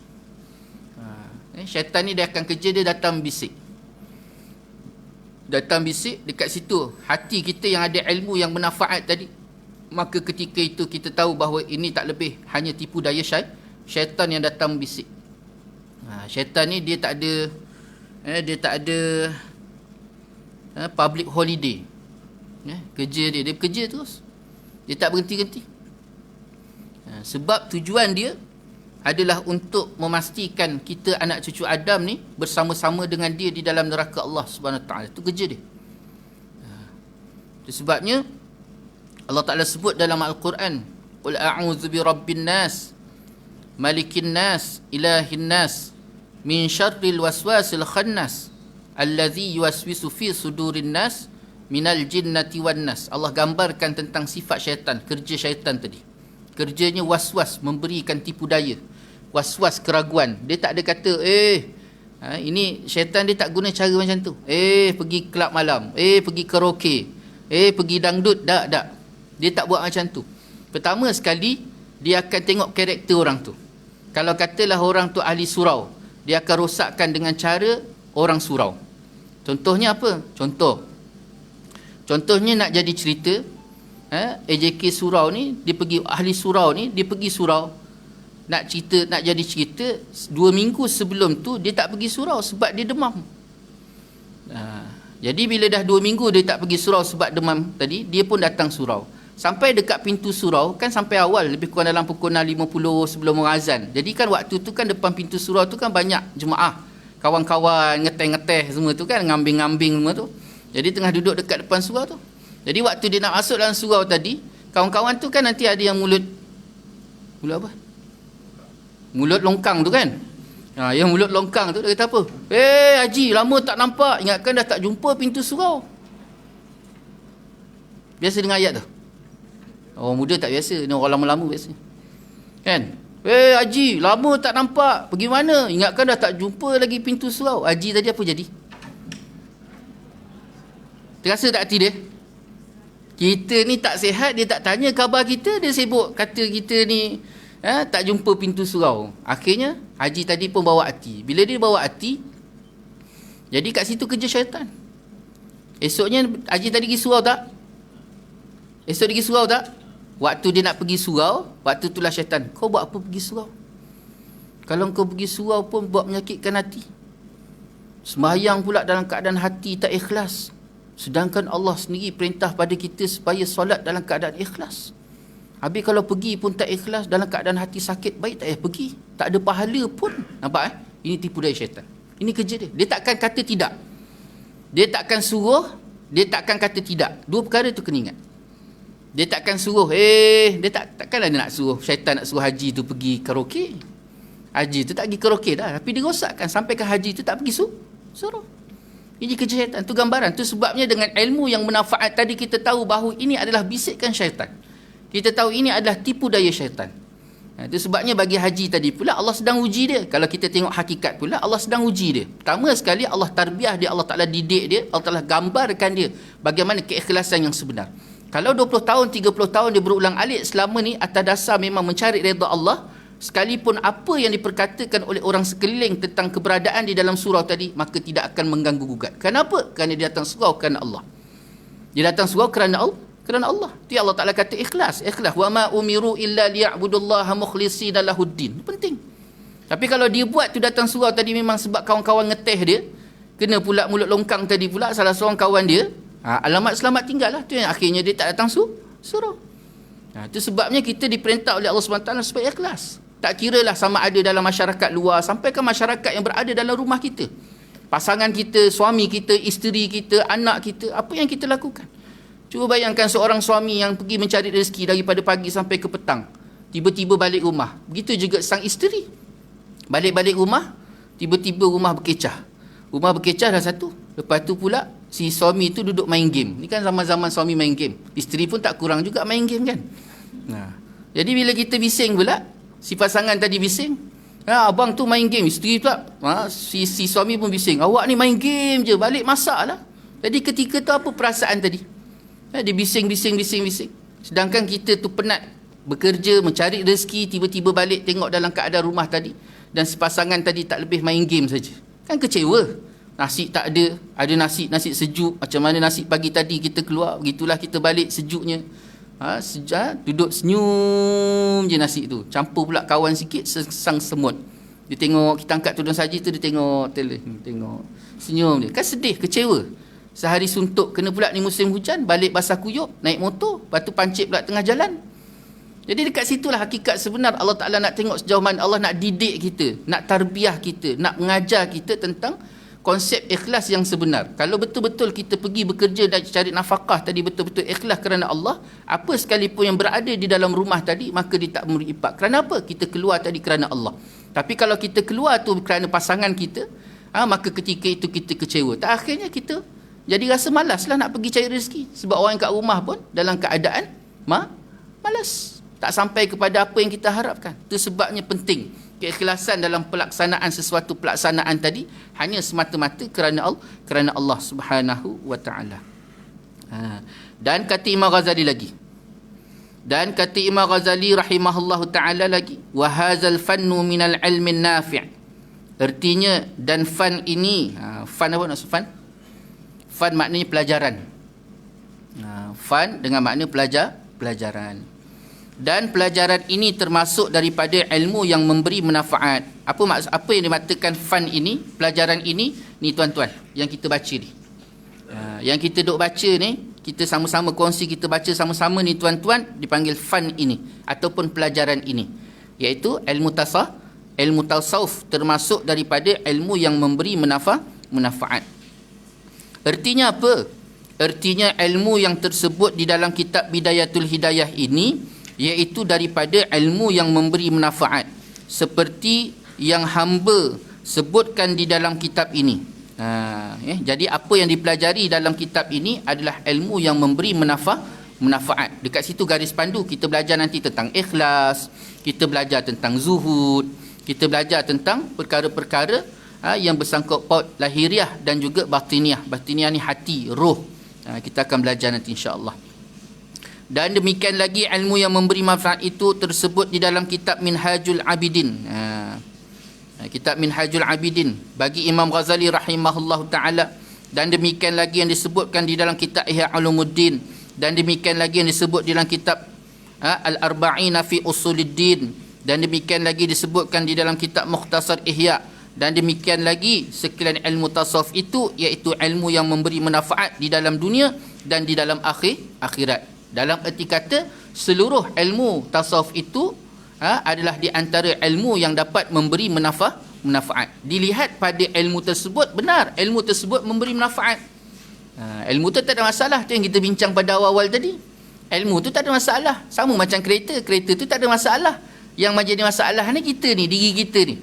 Syaitan ni dia akan kerja, dia datang bisik. Datang bisik dekat situ hati kita yang ada ilmu yang bermanfaat tadi, maka ketika itu kita tahu bahawa ini tak lebih hanya tipu daya syaitan yang datang bisik. Syaitan ni dia tak ada public holiday. Kerja dia bekerja terus. Dia tak berhenti-henti. Sebab tujuan dia adalah untuk memastikan kita anak cucu Adam ni bersama-sama dengan dia di dalam neraka Allah Subhanahu Wa Taala. Itu kerja dia. Itu sebabnya Allah Ta'ala sebut dalam Al-Quran, Qul a'udzu bi rabbin nas, malikin nas, ilahin nas, min syarril waswasil khannas, allazi yuwaswisu fi sudurin nas, minal jinnati wan nas. Allah gambarkan tentang sifat syaitan, kerja syaitan tadi. Kerjanya waswas, memberikan tipu daya. Waswas, keraguan. Dia tak ada kata, ini syaitan dia tak guna cara macam tu. Pergi kelab malam. Pergi karaoke. Pergi dangdut. Tak. Dia tak buat macam tu. Pertama sekali, dia akan tengok karakter orang tu. Kalau katalah orang tu ahli surau, dia akan rosakkan dengan cara orang surau. Contohnya apa? Contohnya nak jadi cerita, AJK surau ni, dia pergi, ahli surau ni, dia pergi surau. nak jadi cerita, 2 minggu sebelum tu dia tak pergi surau sebab dia demam. Jadi bila dah 2 minggu dia tak pergi surau sebab demam tadi, dia pun datang surau. Sampai dekat pintu surau, kan sampai awal, lebih kurang dalam pukul 6.50 sebelum azan. Jadi kan waktu tu kan depan pintu surau tu kan banyak jemaah, kawan-kawan ngeteh-ngeteh semua tu kan, ngambing-ngambing semua tu. Jadi tengah duduk dekat depan surau tu. Jadi waktu dia nak masuk dalam surau tadi, kawan-kawan tu kan nanti ada yang mulut apa? Mulut longkang tu kan. Yang mulut longkang tu dia kata apa? Haji, lama tak nampak. Ingatkan dah tak jumpa pintu surau. Biasa dengan ayat tu. Orang muda tak biasa, ni orang lama-lama biasa. Kan? Haji, lama tak nampak. Pergi mana? Ingatkan dah tak jumpa lagi pintu surau. Haji tadi apa jadi? Terasa tak hati dia? Kita ni tak sihat, dia tak tanya khabar kita, dia sibuk kata kita ni tak jumpa pintu surau. Akhirnya Haji tadi pun bawa hati. Bila dia bawa hati, jadi kat situ kerja syaitan. Esoknya Haji tadi pergi surau tak? Esok dia pergi surau tak? Waktu dia nak pergi surau, waktu itulah syaitan. Kau buat apa pergi surau? Kalau kau pergi surau pun buat menyakitkan hati. Sembahyang pula dalam keadaan hati tak ikhlas. Sedangkan Allah sendiri perintah pada kita supaya solat dalam keadaan ikhlas. Habis kalau pergi pun tak ikhlas, dalam keadaan hati sakit, baik tak payah pergi. Tak ada pahala pun. Nampak Ini tipu daya syaitan. Ini kerja dia. Dia takkan kata tidak. Dia takkan suruh, dia takkan kata tidak. Dua perkara tu kena ingat. Dia takkan suruh, dia takkanlah dia nak suruh, syaitan nak suruh Haji tu pergi karaoke. Haji tu tak pergi karaoke dah, tapi dia rosakkan sampai ke Haji tu tak pergi suruh. Ini kerja syaitan. Tu gambaran. Tu sebabnya dengan ilmu yang bermanfaat tadi kita tahu bahawa ini adalah bisikan syaitan. Kita tahu ini adalah tipu daya syaitan. Itu sebabnya bagi Haji tadi pula Allah sedang uji dia. Kalau kita tengok hakikat pula, Allah sedang uji dia. Pertama sekali Allah tarbiyah dia, Allah Ta'ala didik dia, Allah Ta'ala gambarkan dia bagaimana keikhlasan yang sebenar. Kalau 20 tahun, 30 tahun dia berulang alik selama ni atas dasar memang mencari redha Allah, sekalipun apa yang diperkatakan oleh orang sekeliling tentang keberadaan di dalam surau tadi, maka tidak akan mengganggu gugat. Kenapa? Kerana dia datang surau kerana Allah. Dia datang surau kerana Allah. Itu Allah Ta'ala kata ikhlas. Wa ma umiru illa liya'budullaha mukhlishina lahuddin. Penting. Tapi kalau dia buat tu datang surau tadi memang sebab kawan-kawan ngeteh dia, kena pula mulut longkang tadi pula salah seorang kawan dia, alamat selamat tinggal lah. Tu yang akhirnya dia tak datang surau. Itu sebabnya kita diperintah oleh Allah SWT supaya ikhlas. Tak kira lah sama ada dalam masyarakat luar sampai ke masyarakat yang berada dalam rumah kita. Pasangan kita, suami kita, isteri kita, anak kita, apa yang kita lakukan? Cuba bayangkan seorang suami yang pergi mencari rezeki daripada pagi sampai ke petang. Tiba-tiba balik rumah. Begitu juga sang isteri. Balik-balik rumah, tiba-tiba rumah berkecah. Rumah berkecah dah satu. Lepas tu pula, si suami tu duduk main game. Ni kan zaman-zaman suami main game. Isteri pun tak kurang juga main game kan. Jadi bila kita bising pula, si pasangan tadi bising, abang tu main game, isteri pula, si suami pun bising, awak ni main game je, balik masak lah. Jadi ketika tu apa perasaan tadi? Dia bising. Sedangkan kita tu penat bekerja, mencari rezeki, tiba-tiba balik tengok dalam keadaan rumah tadi, dan si pasangan tadi tak lebih main game saja. Kan kecewa. Nasi tak ada nasi sejuk. Macam mana nasi pagi tadi kita keluar, begitulah kita balik sejuknya. Duduk senyum je nasi tu. Campur pula kawan sikit, sesang semut. Dia tengok, kita angkat tudung saji tu, dia tengok tengok. Senyum dia. Kan sedih, kecewa. Sehari suntuk, kena pula ni musim hujan, balik basah kuyup, naik motor, lepas tu pancit pula tengah jalan. Jadi dekat situlah hakikat sebenar. Allah Ta'ala nak tengok sejauh mana Allah nak didik kita, nak tarbiyah kita, nak mengajar kita tentang konsep ikhlas yang sebenar. Kalau betul-betul kita pergi bekerja dan cari nafkah tadi betul-betul ikhlas kerana Allah, apa sekalipun yang berada di dalam rumah tadi, maka dia tak memberi impak. Kerana apa? Kita keluar tadi kerana Allah. Tapi kalau kita keluar tu kerana pasangan kita, maka ketika itu kita kecewa. Tak, akhirnya kita jadi rasa malas lah nak pergi cari rezeki. Sebab orang kat rumah pun dalam keadaan malas. Tak sampai kepada apa yang kita harapkan. Itu sebabnya penting keikhlasan dalam pelaksanaan sesuatu pelaksanaan tadi hanya semata-mata kerana Allah Subhanahu wa ta'ala. Dan kata Imam Ghazali lagi. Dan kata Imam Ghazali rahimahullahu ta'ala lagi, wa hadzal fannu minal ilmin nafi'. Artinya dan fan ini, fan apa maksud fan? Fan maknanya pelajaran. Fan dengan makna pelajaran. Dan pelajaran ini termasuk daripada ilmu yang memberi manfaat. Apa yang dimaksudkan fun ini, pelajaran ini ni tuan-tuan yang kita baca ni. Yang kita duk baca ni, kita sama-sama kongsi, kita baca sama-sama ni tuan-tuan, dipanggil fun ini ataupun pelajaran ini, iaitu ilmu tasawuf, termasuk daripada ilmu yang memberi manfaat. Artinya apa? Artinya ilmu yang tersebut di dalam kitab Bidayatul Hidayah ini iaitu daripada ilmu yang memberi manfaat, seperti yang hamba sebutkan di dalam kitab ini. Jadi apa yang dipelajari dalam kitab ini adalah ilmu yang memberi manfaat. Dekat situ garis pandu, kita belajar nanti tentang ikhlas, kita belajar tentang zuhud, kita belajar tentang perkara-perkara yang bersangkut paut lahiriah dan juga batiniah. Batiniah ni hati, roh. Kita akan belajar nanti insya-Allah. Dan demikian lagi ilmu yang memberi manfaat itu tersebut di dalam kitab Minhajul Abidin. Kitab Minhajul Abidin bagi Imam Ghazali rahimahullahu taala, dan demikian lagi yang disebutkan di dalam kitab Ihya Ulumuddin, dan demikian lagi yang disebut di dalam kitab Al-Arba'ina fi Usuluddin, dan demikian lagi disebutkan di dalam kitab Mukhtasar Ihya, dan demikian lagi sekalian ilmu tasawuf itu iaitu ilmu yang memberi manfaat di dalam dunia dan di dalam akhirat. Dalam erti kata, seluruh ilmu tasawuf itu adalah di antara ilmu yang dapat memberi manfaat. Dilihat pada ilmu tersebut, benar ilmu tersebut memberi manfaat. Ilmu tu tak ada masalah, tu yang kita bincang pada awal-awal tadi. Ilmu tu tak ada masalah, sama macam kereta tu tak ada masalah. Yang menjadi masalah ni kita ni, diri kita ni.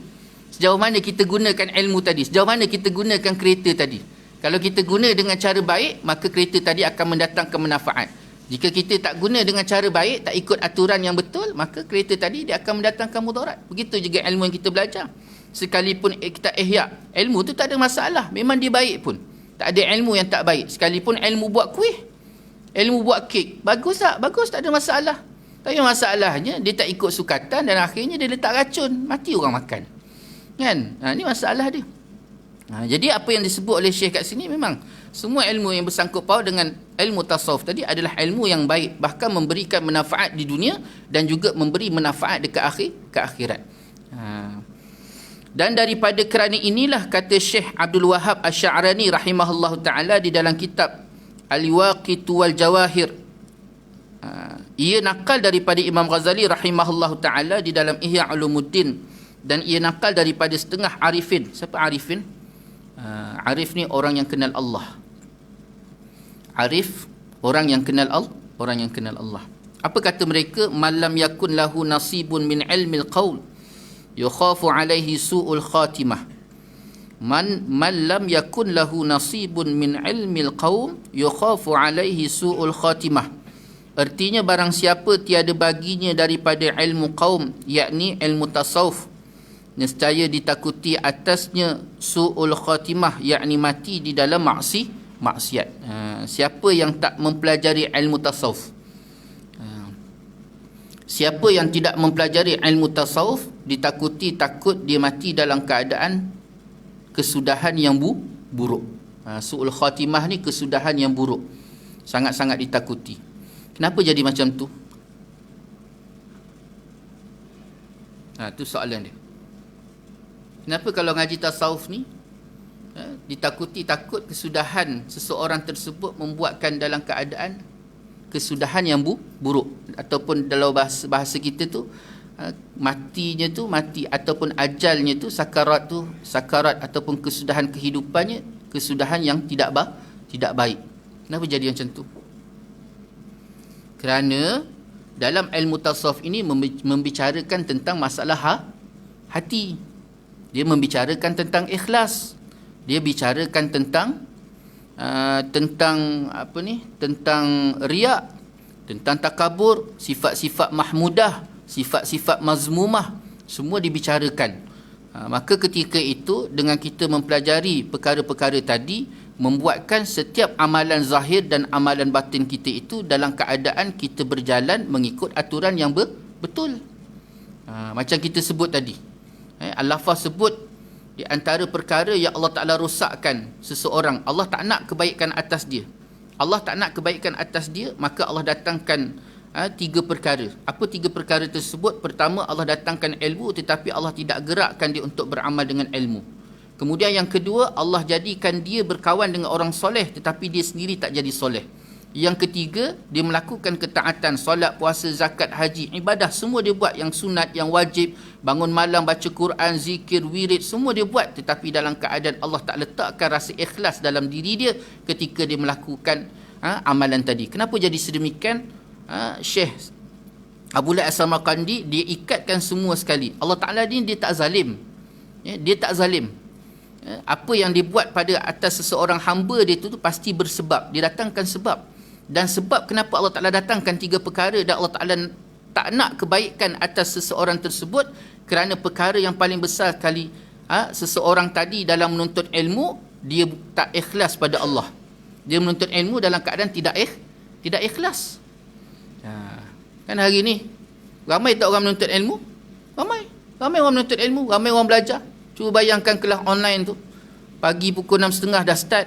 Sejauh mana kita gunakan ilmu tadi, sejauh mana kita gunakan kereta tadi. Kalau kita guna dengan cara baik, maka kereta tadi akan mendatangkan manfaat. Jika kita tak guna dengan cara baik, tak ikut aturan yang betul, maka kereta tadi dia akan mendatangkan mudarat. Begitu juga ilmu yang kita belajar. Sekalipun kita ihya, ilmu tu tak ada masalah, memang dia baik pun. Tak ada ilmu yang tak baik. Sekalipun ilmu buat kuih, ilmu buat kek, bagus tak? Bagus, tak ada masalah. Tapi masalahnya dia tak ikut sukatan dan akhirnya dia letak racun, mati orang makan. Kan? Ini masalah dia. Jadi apa yang disebut oleh Syekh kat sini, memang semua ilmu yang bersangkut paut dengan ilmu tasawuf tadi adalah ilmu yang baik, bahkan memberikan manfaat di dunia dan juga memberi manfaat dekat akhirat. Dan daripada kerana inilah, kata Syekh Abdul Wahab Asy-Sya'rani rahimahullahu taala di dalam kitab Al-Waqit wal Jawahir, ia nakal daripada Imam Ghazali rahimahullahu taala di dalam Ihya Ulumuddin, dan ia nakal daripada setengah arifin. Siapa arifin? Arif ni orang yang kenal Allah. Arif orang yang kenal Allah. Apa kata mereka? Malam yakun lahu nasibun min ilmil qaul yukhafu alaihi su'ul khatimah. Man lam yakun lahu nasibun min ilmil qaul yukhafu alaihi su'ul khatimah. Artinya barang siapa tiada baginya daripada ilmu qaum, yakni ilmu tasawuf, nescaya ditakuti atasnya su'ul khatimah, yakni mati di dalam maksiat. Siapa yang tak mempelajari ilmu tasawuf, siapa yang tidak mempelajari ilmu tasawuf, ditakuti takut dia mati dalam keadaan kesudahan yang buruk. Su'ul khatimah ni kesudahan yang buruk, sangat-sangat ditakuti. Kenapa jadi macam tu? Tu soalan dia. Kenapa kalau ngaji tasawuf ni ditakuti takut kesudahan seseorang tersebut membuatkan dalam keadaan kesudahan yang buruk, ataupun dalam bahasa kita tu matinya tu mati, ataupun ajalnya tu sakarat ataupun kesudahan kehidupannya kesudahan yang tidak baik. Kenapa jadi macam tu? Kerana dalam ilmu tasawuf ini membicarakan tentang masalah hati. Dia membicarakan tentang ikhlas. Dia bicarakan tentang tentang riak, tentang takabur, sifat-sifat mahmudah, sifat-sifat mazmumah, semua dibicarakan. Maka ketika itu, dengan kita mempelajari perkara-perkara tadi, membuatkan setiap amalan zahir dan amalan batin kita itu dalam keadaan kita berjalan mengikut aturan yang betul. Macam kita sebut tadi, Al-Lafaz sebut di antara perkara yang Allah Ta'ala rosakkan seseorang, Allah tak nak kebaikan atas dia. Allah tak nak kebaikan atas dia, maka Allah datangkan tiga perkara. Apa tiga perkara tersebut? Pertama, Allah datangkan ilmu tetapi Allah tidak gerakkan dia untuk beramal dengan ilmu. Kemudian yang kedua, Allah jadikan dia berkawan dengan orang soleh tetapi dia sendiri tak jadi soleh. Yang ketiga, dia melakukan ketaatan, solat, puasa, zakat, haji, ibadah, semua dia buat, yang sunat, yang wajib, bangun malam, baca Quran, zikir, wirid, semua dia buat, tetapi dalam keadaan Allah tak letakkan rasa ikhlas dalam diri dia ketika dia melakukan amalan tadi. Kenapa jadi sedemikian? Syekh Abu La'ab Samarqandi, dia ikatkan semua sekali. Allah Ta'ala ni dia tak zalim. Dia tak zalim. Apa yang dia buat pada atas seseorang hamba dia tu pasti bersebab. Dia datangkan sebab. Dan sebab kenapa Allah Ta'ala datangkan tiga perkara dan Allah Ta'ala tak nak kebaikan atas seseorang tersebut, kerana perkara yang paling besar kali seseorang tadi dalam menuntut ilmu, dia tak ikhlas pada Allah. Dia menuntut ilmu dalam keadaan tidak ikhlas. Kan hari ni ramai tak orang menuntut ilmu? Ramai orang menuntut ilmu, ramai orang belajar. Cuba bayangkan kelas online tu. Pagi pukul 6.30 dah start.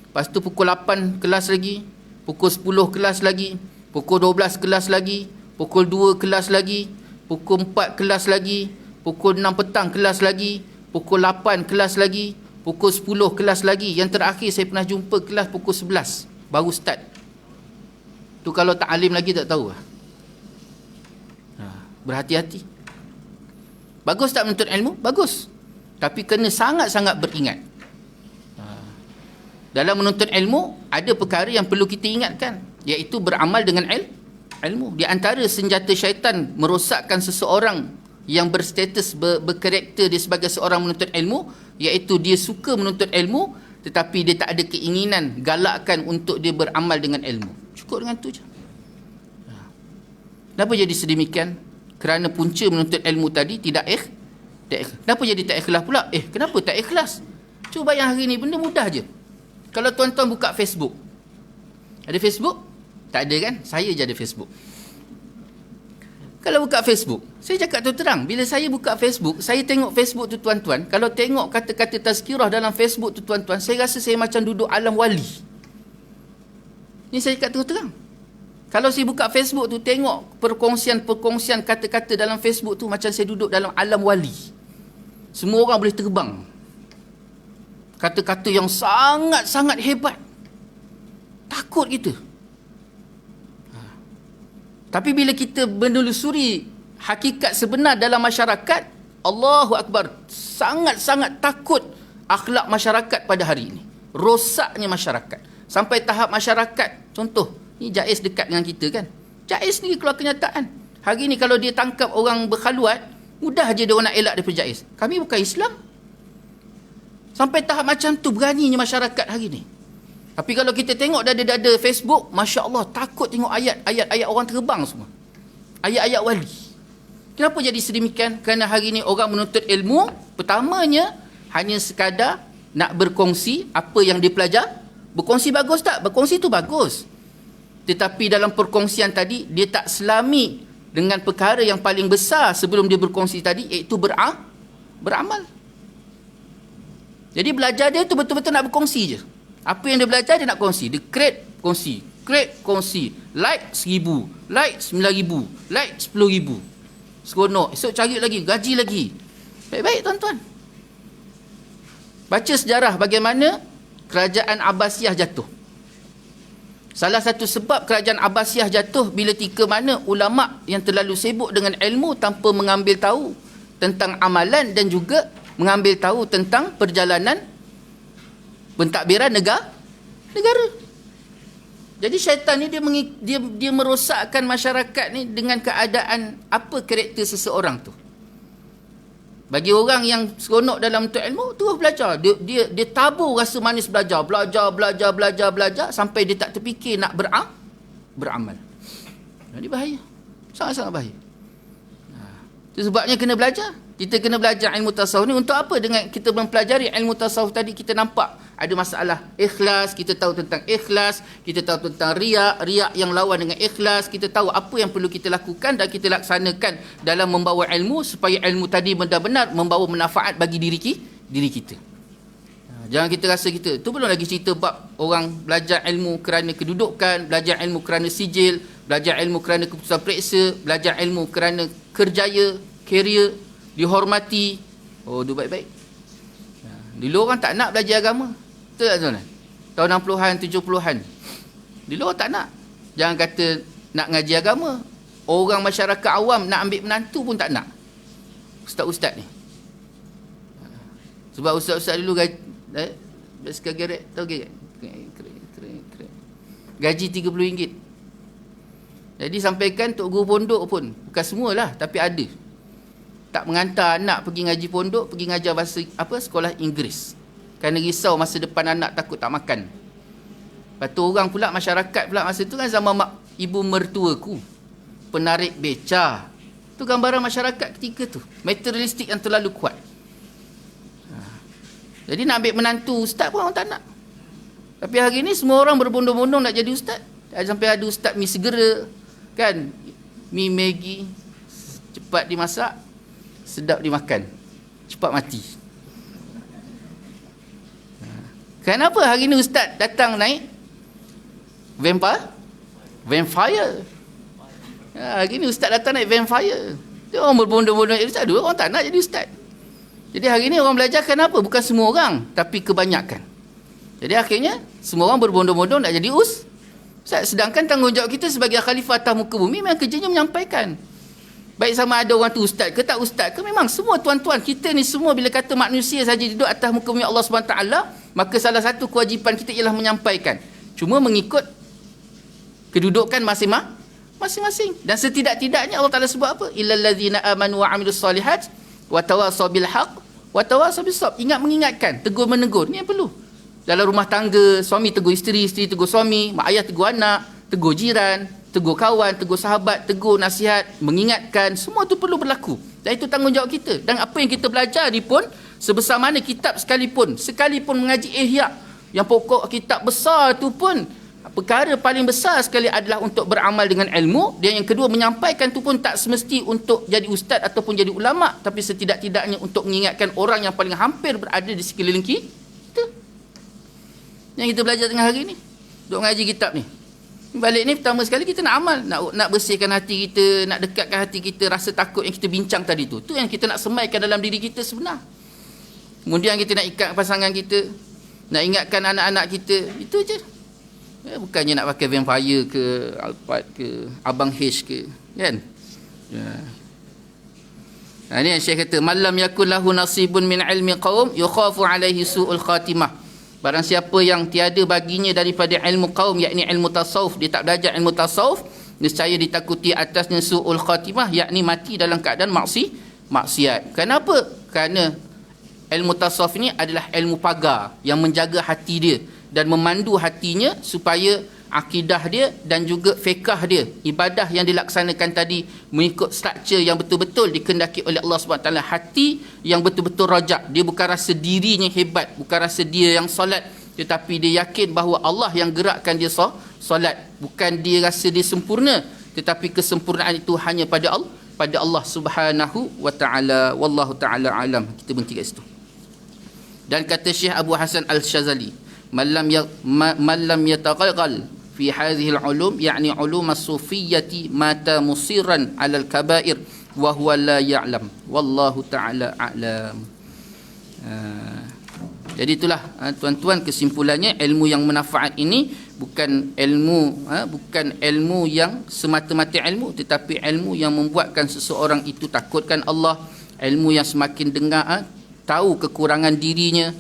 Lepas tu pukul 8 kelas lagi. Pukul 10 kelas lagi. Pukul 12 kelas lagi. Pukul 2 kelas lagi. Pukul 4 kelas lagi. Pukul 6 petang kelas lagi. Pukul 8 kelas lagi. Pukul 10 kelas lagi. Yang terakhir saya pernah jumpa kelas pukul 11. Baru start. Tu kalau tak alim lagi tak tahu. Berhati-hati. Bagus tak menuntut ilmu? Bagus. Tapi kena sangat-sangat beringat. Dalam menuntut ilmu, ada perkara yang perlu kita ingatkan, iaitu beramal dengan ilmu. Di antara senjata syaitan merosakkan seseorang yang berstatus, berkarakter dia sebagai seorang menuntut ilmu, iaitu dia suka menuntut ilmu, tetapi dia tak ada keinginan, galakkan untuk dia beramal dengan ilmu. Cukup dengan tu je. Kenapa jadi sedemikian? Kerana punca menuntut ilmu tadi tidak ikhlas. Kenapa jadi tak ikhlas pula? Kenapa tak ikhlas? Cuba yang hari ni benda mudah je. Kalau tuan-tuan buka Facebook. Ada Facebook? Tak ada kan? Saya je ada Facebook. Kalau buka Facebook, saya cakap tu terang, bila saya buka Facebook, saya tengok Facebook tu tuan-tuan, kalau tengok kata-kata tazkirah dalam Facebook tu tuan-tuan, saya rasa saya macam duduk alam wali. Ni saya cakap tu terang. Kalau saya buka Facebook tu, tengok perkongsian-perkongsian kata-kata dalam Facebook tu, macam saya duduk dalam alam wali. Semua orang boleh terbang. Kata-kata yang sangat-sangat hebat. Takut kita. Tapi bila kita menelusuri hakikat sebenar dalam masyarakat, Allahu Akbar, sangat-sangat takut akhlak masyarakat pada hari ini. Rosaknya masyarakat. Sampai tahap masyarakat, contoh, ni Jaiz dekat dengan kita kan. Jaiz ni keluar kenyataan. Hari ni kalau dia tangkap orang berkhaluat, mudah je dia orang nak elak daripada Jaiz. Kami bukan Islam. Sampai tahap macam tu beraninya masyarakat hari ni. Tapi kalau kita tengok dada-dada Facebook, Masya Allah, takut tengok ayat-ayat orang terbang semua. Ayat-ayat wali. Kenapa jadi sedemikian? Kerana hari ni orang menuntut ilmu, pertamanya hanya sekadar nak berkongsi apa yang dia pelajar. Berkongsi bagus tak? Berkongsi tu bagus. Tetapi dalam perkongsian tadi, dia tak selami dengan perkara yang paling besar sebelum dia berkongsi tadi, iaitu beramal. Jadi belajar dia tu betul-betul nak berkongsi je. Apa yang dia belajar dia nak kongsi. Dia create, kongsi. Create, kongsi. Like 1,000. Like 9,000. Like 10,000. Seronok. Esok cari lagi. Gaji lagi. Baik-baik tuan-tuan. Baca sejarah bagaimana kerajaan Abbasiyah jatuh. Salah satu sebab kerajaan Abbasiyah jatuh bila tika mana ulama' yang terlalu sibuk dengan ilmu tanpa mengambil tahu tentang amalan dan juga mengambil tahu tentang perjalanan pentadbiran negara. Jadi syaitan ni dia merosakkan masyarakat ni dengan keadaan apa karakter seseorang tu. Bagi orang yang seronok dalam untuk ilmu, terus belajar. Dia tabur rasa manis belajar sampai dia tak terfikir nak beramal. Jadi bahaya. Sangat-sangat bahaya. Itu sebabnya kena belajar. Kita kena belajar ilmu tasawuf ni untuk apa? Dengan kita mempelajari ilmu tasawuf tadi, kita nampak ada masalah ikhlas, kita tahu tentang ikhlas, kita tahu tentang riak yang lawan dengan ikhlas, kita tahu apa yang perlu kita lakukan dan kita laksanakan dalam membawa ilmu supaya ilmu tadi benar-benar membawa manfaat bagi diri kita. Jangan kita rasa kita, tu belum lagi cerita bab orang belajar ilmu kerana kedudukan, belajar ilmu kerana sijil, belajar ilmu kerana keputusan periksa, belajar ilmu kerana kerjaya, karier, dihormati. Oh, tu baik-baik. Dulu orang tak nak belajar agama. Betul tak tuan? Tahun 60-an, 70-an. Dulu orang tak nak. Jangan kata nak ngaji agama. Orang masyarakat awam nak ambil menantu pun tak nak. Ustaz-ustaz ni. Sebab ustaz-ustaz dulu basikal geret, tahu ke? Gaji RM30. Jadi sampaikan Tok Guru Pondok pun, bukan semualah tapi ada, tak mengantar anak pergi ngaji pondok, pergi ngajar bahasa sekolah Inggeris. Kerana risau masa depan anak takut tak makan. Lepas tu orang pula, masyarakat pula masa tu kan zaman ibu mertuaku, penarik beca. Tu gambaran masyarakat ketika tu, materialistik yang terlalu kuat. Jadi nak ambil menantu ustaz pun orang tak nak. Tapi hari ni semua orang berbondong-bondong nak jadi ustaz. Sampai ada ustaz mi segera, kan, mi Maggi, cepat dimasak, sedap dimakan, cepat mati. Kenapa hari ni ustaz datang naik vampire? Hari ni ustaz datang naik vampire. Dia orang berbondong-bondong jadi ustaz. Orang tak nak jadi ustaz. Jadi hari ni orang belajar kenapa? Bukan semua orang, tapi kebanyakan. Jadi akhirnya semua orang berbondong-bondong nak jadi ustaz. Sedangkan tanggungjawab kita sebagai khalifah atas muka bumi memang kerjanya menyampaikan. Baik sama ada orang tu ustaz ke tak ustaz ke, memang semua tuan-tuan kita ni semua bila kata manusia saja duduk atas muka bumi Allah SWT, maka salah satu kewajipan kita ialah menyampaikan. Cuma mengikut kedudukan masing-masing. Dan setidak-tidaknya Allah Ta'ala sebut apa? Illal ladzina amanu wa amilus solihat wa tawasaw bil haqq wa tawasaw bis sabr. Ingat mengingatkan, tegur menegur. Ni yang perlu. Dalam rumah tangga, suami tegur isteri, isteri tegur suami, mak ayah tegur anak, tegur jiran, tegur kawan, tegur sahabat, tegur nasihat, mengingatkan, semua tu perlu berlaku. Dan itu tanggungjawab kita. Dan apa yang kita belajar ni pun, sebesar mana kitab sekalipun mengaji Ihya, yang pokok kitab besar tu pun, perkara paling besar sekali adalah untuk beramal dengan ilmu. Dan yang kedua, menyampaikan tu pun tak semesti untuk jadi ustaz ataupun jadi ulama, tapi setidak-tidaknya untuk mengingatkan orang yang paling hampir berada di sekeliling kita. Yang kita belajar tengah hari ni, duk ngaji kitab ni. Balik ni pertama sekali kita nak amal, nak bersihkan hati kita, nak dekatkan hati kita, rasa takut yang kita bincang tadi tu. Tu yang kita nak semaikan dalam diri kita sebenar. Kemudian kita nak ikat pasangan kita, nak ingatkan anak-anak kita, itu je. Bukannya nak pakai vampire ke, Alphard ke, Abang H ke, kan? Ini yang Syekh kata, man lam yakun lahu nasibun min ilmi qaum yukhafu alaihi su'ul khatimah. Barang siapa yang tiada baginya daripada ilmu kaum, yakni ilmu tasawuf, dia tak belajar ilmu tasawuf, nescaya ditakuti atasnya su'ul khatimah, yakni mati dalam keadaan maksiat. Kenapa? Kerana ilmu tasawuf ni adalah ilmu pagar yang menjaga hati dia dan memandu hatinya supaya akidah dia dan juga fiqh dia, ibadah yang dilaksanakan tadi mengikut struktur yang betul-betul dikehendaki oleh Allah SWT. Hati yang betul-betul rajak, dia bukan rasa dirinya hebat, bukan rasa dia yang solat, tetapi dia yakin bahawa Allah yang gerakkan dia solat. Bukan dia rasa dia sempurna, tetapi kesempurnaan itu hanya pada Allah Subhanahu wa ta'ala. Wallahu ta'ala alam. Kita berhenti kat situ. Dan kata Syekh Abu Hasan Al-Shazali, man lam yataqal fi hadhihi al-ulum, yakni ulum as-sufiyyati, mata musiran 'ala al-kaba'ir wa huwa la ya'lam. Wallahu ta'ala a'lam. Jadi itulah tuan-tuan, kesimpulannya, ilmu yang manfaat ini bukan ilmu yang semata-mata ilmu, tetapi ilmu yang membuatkan seseorang itu takutkan Allah, ilmu yang semakin dengar tahu kekurangan dirinya,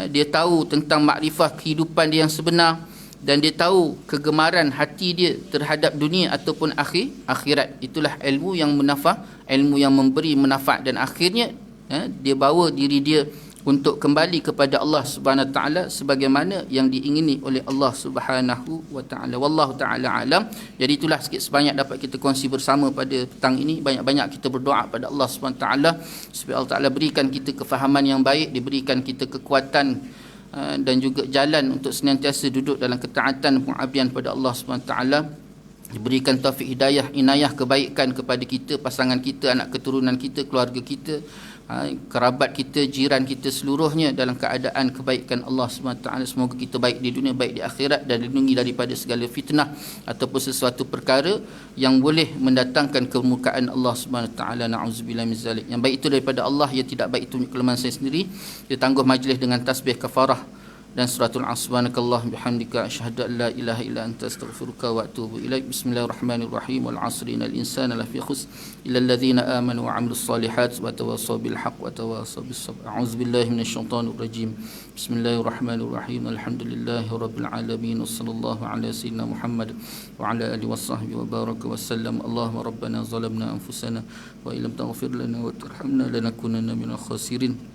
dia tahu tentang makrifah kehidupan dia yang sebenar, dan dia tahu kegemaran hati dia terhadap dunia ataupun akhirat. Itulah ilmu yang manfaat, ilmu yang memberi manfaat, dan akhirnya dia bawa diri dia untuk kembali kepada Allah Subhanahu Wa Taala sebagaimana yang diingini oleh Allah Subhanahu Wa Taala. Wallahu taala alam. Jadi itulah sikit sebanyak dapat kita kongsi bersama pada petang ini. Banyak-banyak kita berdoa pada Allah Subhanahu Wa Taala supaya Allah Taala berikan kita kefahaman yang baik, diberikan kita kekuatan dan juga jalan untuk senantiasa duduk dalam ketaatan dan pengabdian pada Allah Subhanahu Wa Taala. Diberikan taufik hidayah, inayah, kebaikan kepada kita, pasangan kita, anak keturunan kita, keluarga kita. kerabat kita, jiran kita seluruhnya dalam keadaan kebaikan Allah SWT. Semoga kita baik di dunia, baik di akhirat, dan dilindungi daripada segala fitnah ataupun sesuatu perkara yang boleh mendatangkan kemurkaan Allah SWT. Na'udzubillah min zalik. Yang baik itu daripada Allah, yang tidak baik itu kelemahan saya sendiri. Kita tangguh majlis dengan tasbih kafarah dan suratul asbanakallah bihamdika asyhadu an la ilaha illa anta astaghfiruka wa atubu ilaik. Bismillahirrahmanirrahim. Wal 'asri innal insana lafi khusr illa alladhina amanu wa 'amilus solihat wa tawassaw bil haqq wa tawassaw bis sabr. A'udzubillahi minasyaitonir rajim. Bismillahirrahmanirrahim. Alhamdulillahi rabbil alamin. Wassallallahu ala sayyidina Muhammad wa ala alihi washabbihi wa baraka wasallam. Allahumma rabbana zalamna anfusana wa illam taghfir lana wa tarhamna lanakunanna minal khasirin.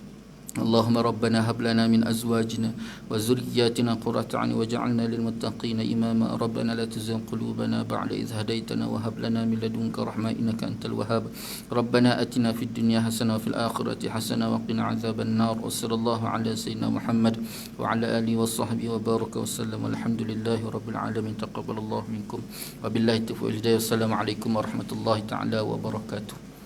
اللهم ربنا هب لنا من أزواجنا وذرياتنا قرة أعين واجعلنا للمتقين إماما ربنا لا تزغ قلوبنا بعد إذ هديتنا وهب لنا من لدنك رحمة إنك أنت الوهاب ربنا آتنا في الدنيا حسنة وفي الآخرة حسنة وقنا عذاب النار وصلى الله على سيدنا محمد وعلى آله وصحبه وبارك وسلم والحمد لله رب العالمين تقبل الله منكم وبالله التوفيق والهداية والسلام عليكم ورحمة الله تعالى وبركاته.